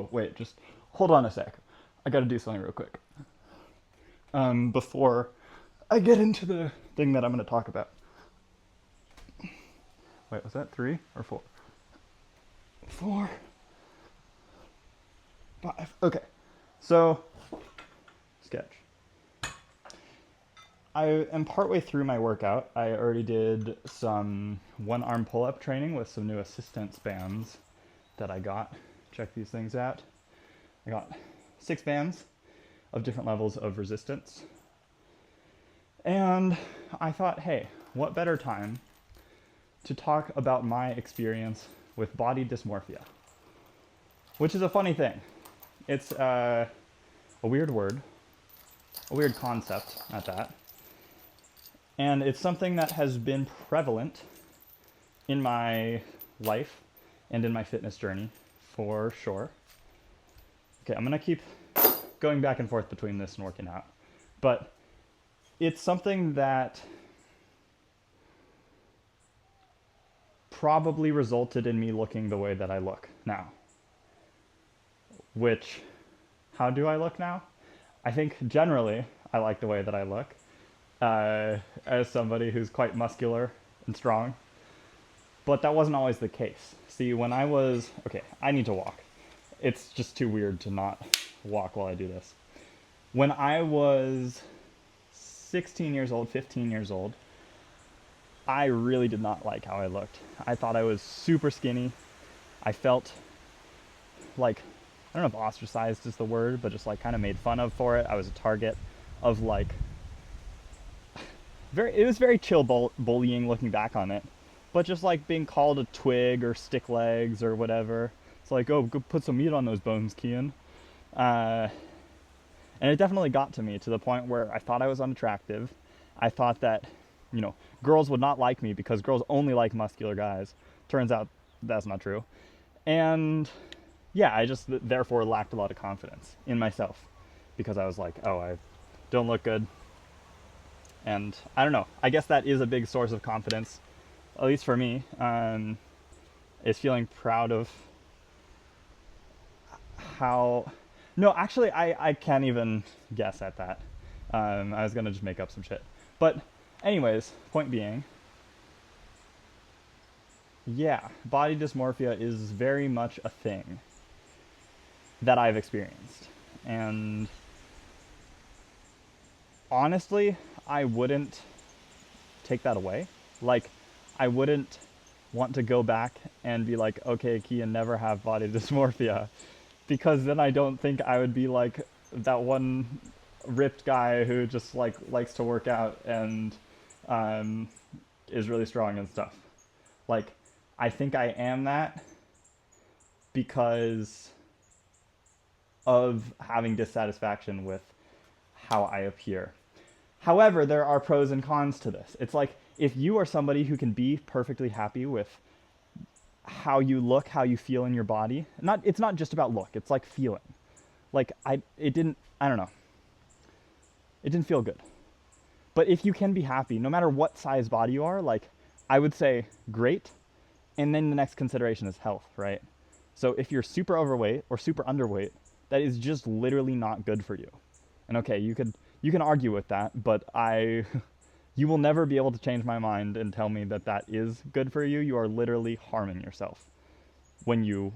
Oh, wait, just hold on a sec. I gotta do something real quick. Before I get into the thing that I'm gonna talk about. Wait, was that 3 or 4? 4, 5. Okay. So, sketch. I am partway through my workout. I already did some one-arm pull-up training with some new assistance bands that I got. Check these things out. I got 6 bands of different levels of resistance. And I thought, hey, what better time to talk about my experience with body dysmorphia, which is a funny thing. It's a weird word, a weird concept at that. And it's something that has been prevalent in my life and in my fitness journey for sure. Okay, I'm gonna keep going back and forth between this and working out. But it's something that probably resulted in me looking the way that I look now. Which, how do I look now? I think generally I like the way that I look. As somebody who's quite muscular and strong. But that wasn't always the case. See, when I was... Okay, I need to walk. It's just too weird to not walk while I do this. When I was 16 years old, 15 years old, I really did not like how I looked. I thought I was super skinny. I felt like, I don't know if ostracized is the word, but just like kind of made fun of for it. I was a target of like, it was very chill bullying looking back on it. But just like being called a twig or stick legs or whatever. It's like, oh, go put some meat on those bones, Kian. And it definitely got to me to the point where I thought I was unattractive. I thought that, you know, girls would not like me because girls only like muscular guys. Turns out that's not true. And yeah, I just therefore lacked a lot of confidence in myself because I was like, oh, I don't look good. And I don't know, I guess that is a big source of confidence, at least for me, is feeling proud of how... No, actually, I can't even guess at that. I was going to just make up some shit. But anyways, point being, yeah, body dysmorphia is very much a thing that I've experienced. And honestly, I wouldn't take that away. Like, I wouldn't want to go back and be like, okay, Kian, never have body dysmorphia. Because then I don't think I would be like that one ripped guy who just like likes to work out and is really strong and stuff. Like, I think I am that because of having dissatisfaction with how I appear. However, there are pros and cons to this. It's like, if you are somebody who can be perfectly happy with how you look, how you feel in your body, it's not just about look, it's like feeling. Like, I don't know. It didn't feel good. But if you can be happy, no matter what size body you are, like, I would say great. And then the next consideration is health, right? So if you're super overweight or super underweight, that is just literally not good for you. And okay, you can argue with that, but you will never be able to change my mind and tell me that that is good for you. You are literally harming yourself when you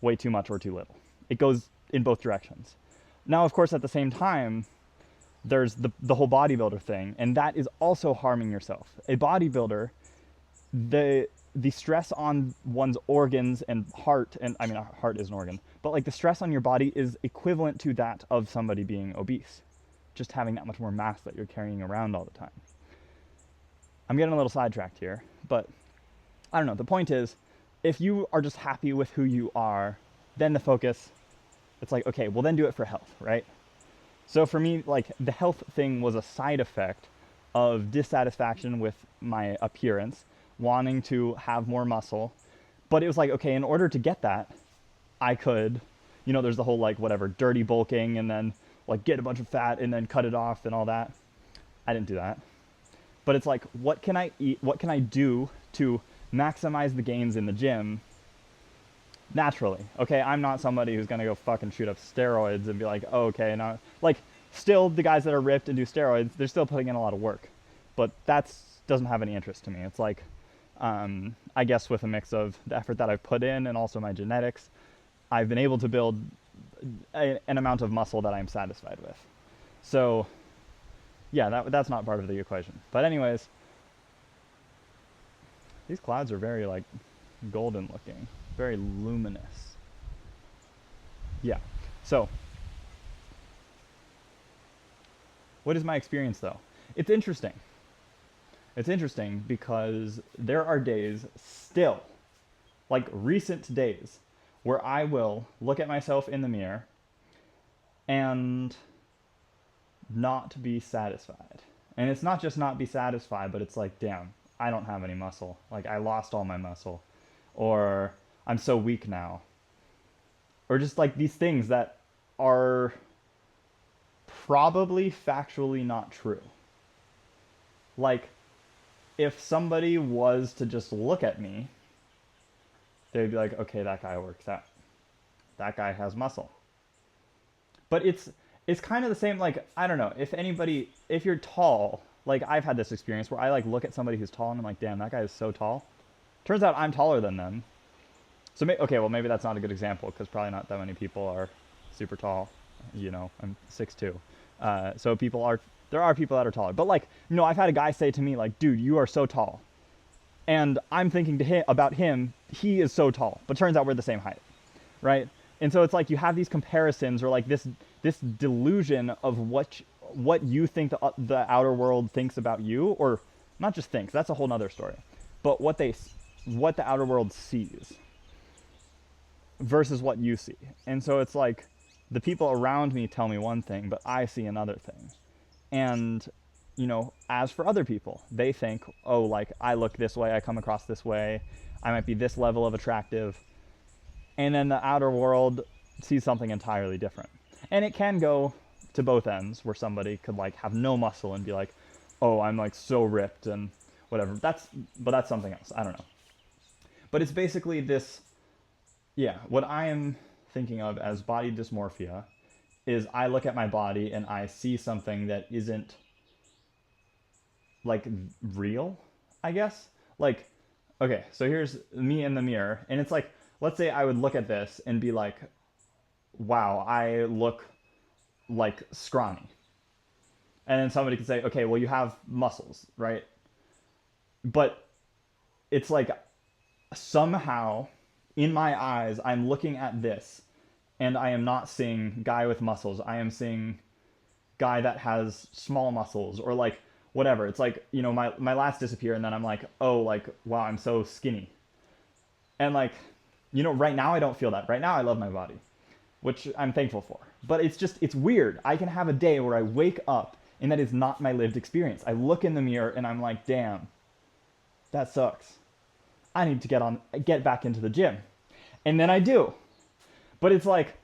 weigh too much or too little. It goes in both directions. Now, of course, at the same time, there's the whole bodybuilder thing, and that is also harming yourself. A bodybuilder, the stress on one's organs and heart, and I mean, a heart is an organ, but like the stress on your body is equivalent to that of somebody being obese, just having that much more mass that you're carrying around all the time. I'm getting a little sidetracked here, but I don't know. The point is, if you are just happy with who you are, then the focus, it's like, okay, well then do it for health, right? So for me, like, the health thing was a side effect of dissatisfaction with my appearance, wanting to have more muscle. But it was like, okay, in order to get that, I could, you know, there's the whole like whatever, dirty bulking and then like get a bunch of fat and then cut it off and all that. I didn't do that. But it's like, what can I eat? What can I do to maximize the gains in the gym naturally. Okay, I'm not somebody who's gonna go fucking shoot up steroids and be like, oh, okay, now like still the guys that are ripped and do steroids, they're still putting in a lot of work, but that's doesn't have any interest to me. It's like, I guess with a mix of the effort that I've put in and also my genetics, I've been able to build an amount of muscle that I'm satisfied with. So yeah, that's not part of the equation. But anyways, these clouds are very like golden looking, very luminous. Yeah. So, what is my experience though? It's interesting. It's interesting because there are days still, like recent days, where I will look at myself in the mirror and not be satisfied. And it's not just not be satisfied, but it's like, damn, I don't have any muscle. Like, I lost all my muscle. Or I'm so weak now. Or just like these things that are probably factually not true. Like, if somebody was to just look at me, they'd be like, okay, that guy works out. That guy has muscle. But it's kind of the same, like, I don't know, if you're tall, like I've had this experience where I like look at somebody who's tall and I'm like, damn, that guy is so tall. Turns out I'm taller than them. So okay, well maybe that's not a good example because probably not that many people are super tall. You know, I'm 6'2". So there are people that are taller. But like, I've had a guy say to me like, dude, you are so tall. And I'm thinking to him about him, he is so tall. But turns out we're the same height, right? And so it's like you have these comparisons or like this delusion of what you think the outer world thinks about you, or not just thinks. That's a whole nother story. But what the outer world sees versus what you see. And so it's like the people around me tell me one thing, but I see another thing. And as for other people, they think, oh, like I look this way, I come across this way, I might be this level of attractive. And then the outer world sees something entirely different. And it can go to both ends where somebody could like have no muscle and be like, oh, I'm like so ripped and whatever. But that's something else. I don't know. But it's basically this, yeah, what I am thinking of as body dysmorphia is I look at my body and I see something that isn't like real, I guess. Like, okay, so here's me in the mirror and it's like, let's say I would look at this and be like, wow, I look like scrawny. And then somebody could say, okay, well, you have muscles, right? But it's like somehow in my eyes, I'm looking at this and I am not seeing guy with muscles. I am seeing guy that has small muscles or like whatever. It's like, my lats disappear and then I'm like, oh, like, wow, I'm so skinny. And like, right now I don't feel that. Right now I love my body, which I'm thankful for. But it's weird. I can have a day where I wake up and that is not my lived experience. I look in the mirror and I'm like, damn, that sucks. I need to get back into the gym. And then I do. But it's like,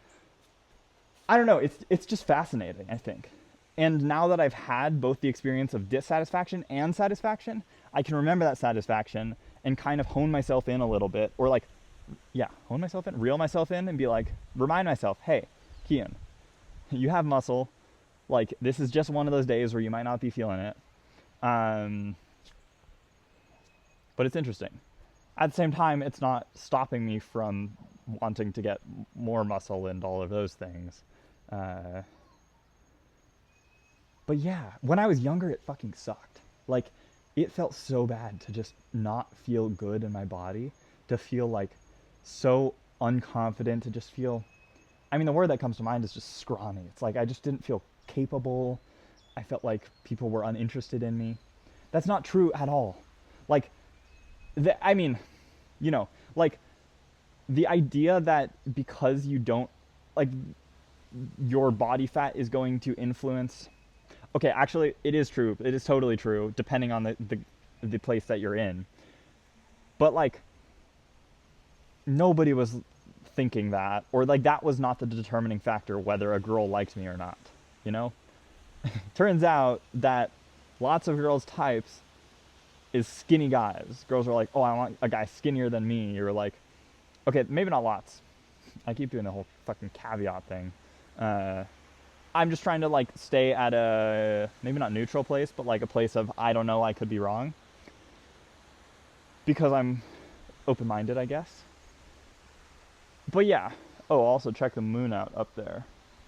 I don't know, it's just fascinating, I think. And now that I've had both the experience of dissatisfaction and satisfaction, I can remember that satisfaction and kind of hone myself in a little bit, or like, yeah, hone myself in, reel myself in and be like, remind myself, hey, Kian, you have muscle. Like, this is just one of those days where you might not be feeling it. But it's interesting. At the same time, it's not stopping me from wanting to get more muscle and all of those things. But yeah, when I was younger, it fucking sucked. Like, it felt so bad to just not feel good in my body, to feel like so unconfident, to just feel, I mean, the word that comes to mind is just scrawny. It's like I just didn't feel capable. I felt like people were uninterested in me. That's not true at all. Like, I mean, like the idea that because you don't, like, your body fat is going to influence. Okay, actually, it is true. It is totally true, depending on the place that you're in. But like, nobody was thinking that, or like that was not the determining factor whether a girl liked me or not. Turns out that lots of girls' types is skinny guys. Girls are like, oh, I want a guy skinnier than me, or like, Okay, maybe not lots. I keep doing the whole fucking caveat thing. Uh, I'm just trying to like stay at a maybe not neutral place, but like a place of I don't know, I could be wrong because I'm open-minded, I guess. But yeah. Oh, also check the moon out up there.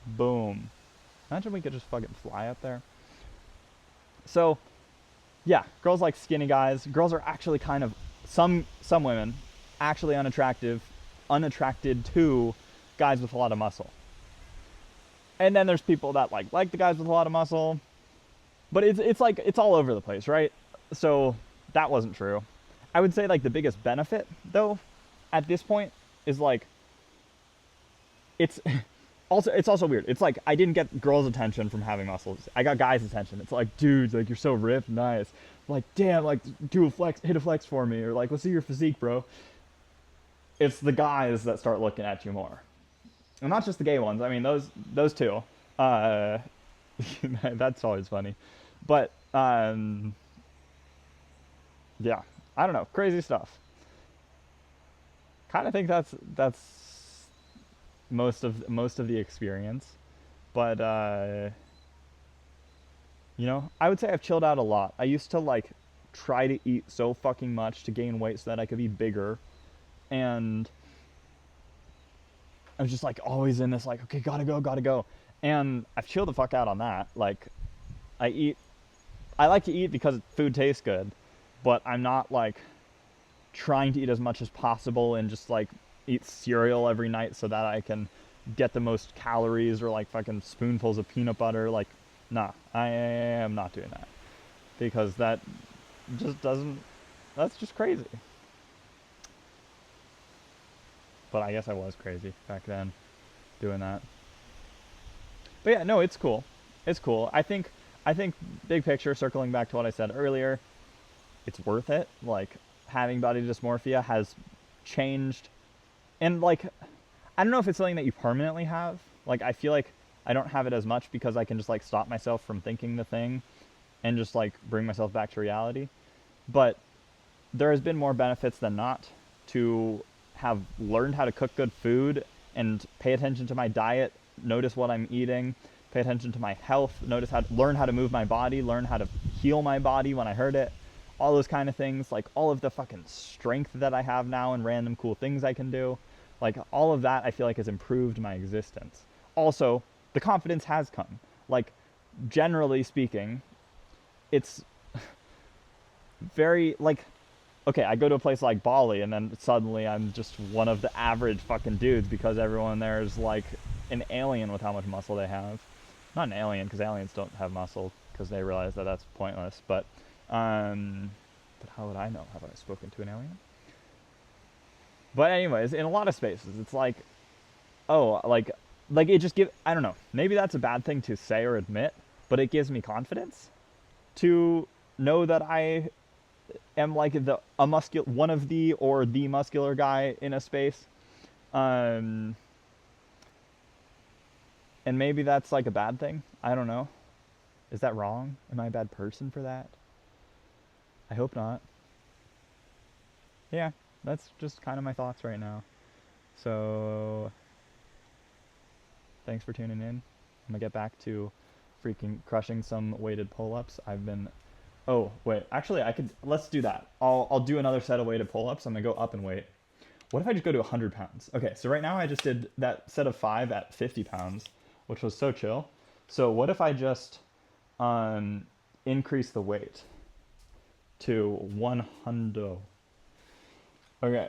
Boom. Imagine we could just fucking fly up there. So, yeah, girls like skinny guys. Girls are actually kind of some women actually unattracted to guys with a lot of muscle. And then there's people that like the guys with a lot of muscle, but it's like it's all over the place, right? So that wasn't true. I would say like the biggest benefit though at this point is like it's it's also weird. It's like I didn't get girls' attention from having muscles. I got guys' attention. It's like, dude, like you're so ripped, nice. Like, damn, like do a flex, hit a flex for me, or like let's see your physique, bro. It's the guys that start looking at you more, and not just the gay ones. I mean, those two. Uh, that's always funny, but yeah, I don't know, crazy stuff. Kind of think that's most of the experience, but I would say I've chilled out a lot. I used to like try to eat so fucking much to gain weight so that I could be bigger, and I was just like always in this like, okay, gotta go, gotta go. And I've chilled the fuck out on that. Like I eat I like to eat because food tastes good, but I'm not like trying to eat as much as possible and just like eat cereal every night so that I can get the most calories or like fucking spoonfuls of peanut butter. Like, nah, I am not doing that because that just doesn't, that's just crazy. But I guess I was crazy back then doing that. But yeah, no, it's cool. It's cool. I think big picture, circling back to what I said earlier, it's worth it. Like having body dysmorphia has changed, and like I don't know if it's something that you permanently have. Like I feel like I don't have it as much because I can just like stop myself from thinking the thing and just like bring myself back to reality. But there has been more benefits than not to have learned how to cook good food and pay attention to my diet, notice what I'm eating, pay attention to my health, learn how to move my body, learn how to heal my body when I hurt it, all those kind of things, like all of the fucking strength that I have now and random cool things I can do, like all of that I feel like has improved my existence. Also, the confidence has come. Like generally speaking, it's very like okay, I go to a place like Bali and then suddenly I'm just one of the average fucking dudes because everyone there is like an alien with how much muscle they have. Not an alien because aliens don't have muscle because they realize that that's pointless. But how would I know? Have I spoken to an alien? But anyways, in a lot of spaces, it's like, oh, like it just I don't know. Maybe that's a bad thing to say or admit, but it gives me confidence to know that I am like one of the or the muscular guy in a space. Um, and maybe that's like a bad thing. I don't know. Is that wrong? Am I a bad person for that? I hope not. Yeah, that's just kind of my thoughts right now. So, thanks for tuning in. I'm gonna get back to freaking crushing some weighted pull-ups. I've been. Oh wait, actually, Let's do that. I'll do another set of weighted pull-ups. I'm gonna go up in weight. What if I just go to 100 pounds? Okay, so right now I just did that set of 5 at 50 pounds, which was so chill. So what if I just increase the weight to 100? Okay,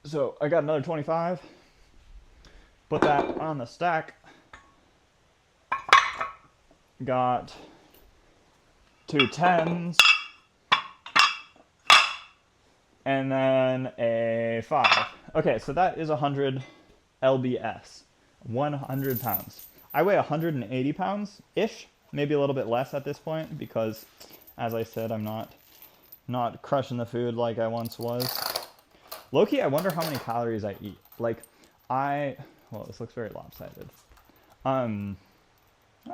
so I got another 25. Put that on the stack. Got 2 10s. And then a 5. Okay, so that is 100 lbs. 100 pounds. I weigh 180 pounds ish, maybe a little bit less at this point because, as I said, I'm not crushing the food like I once was. Low-key, I wonder how many calories I eat. Like, well, this looks very lopsided. I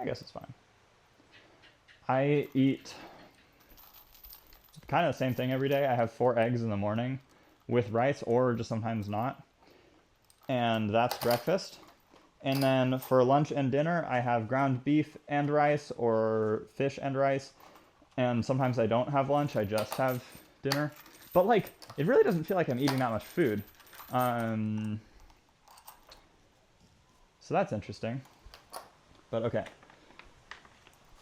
guess it's fine. I eat kind of the same thing every day. I have 4 eggs in the morning with rice or just sometimes not. and that's breakfast. And then for lunch and dinner, I have ground beef and rice or fish and rice. And sometimes I don't have lunch, I just have dinner. But like, it really doesn't feel like I'm eating that much food. So that's interesting. But okay.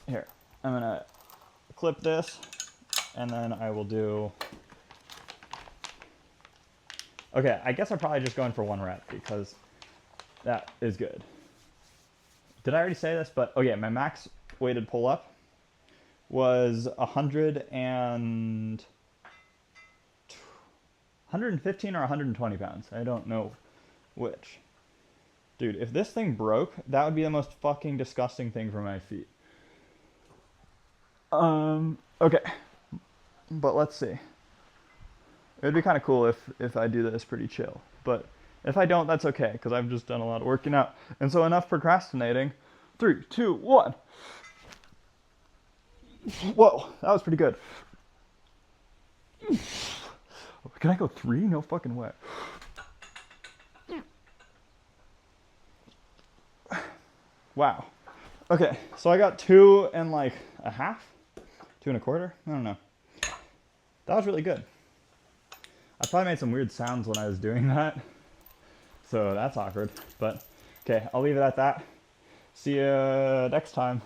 Here, I'm gonna clip this, and then I will do... Okay, I guess I'm probably just going for 1 rep because that is good. Did I already say this? But okay, my max weighted pull up was 115 or 120 pounds. I don't know which. Dude, if this thing broke, that would be the most fucking disgusting thing for my feet. Okay. But let's see. It would be kind of cool if I do this pretty chill. But if I don't, that's okay, because I've just done a lot of working out. And so enough procrastinating. 3, 2, 1. Whoa, that was pretty good. Can I go 3? No fucking way. Wow. Okay, so I got 2 and like a half? 2 and a quarter? I don't know. That was really good. I probably made some weird sounds when I was doing that. So that's awkward. But okay, I'll leave it at that. See you next time.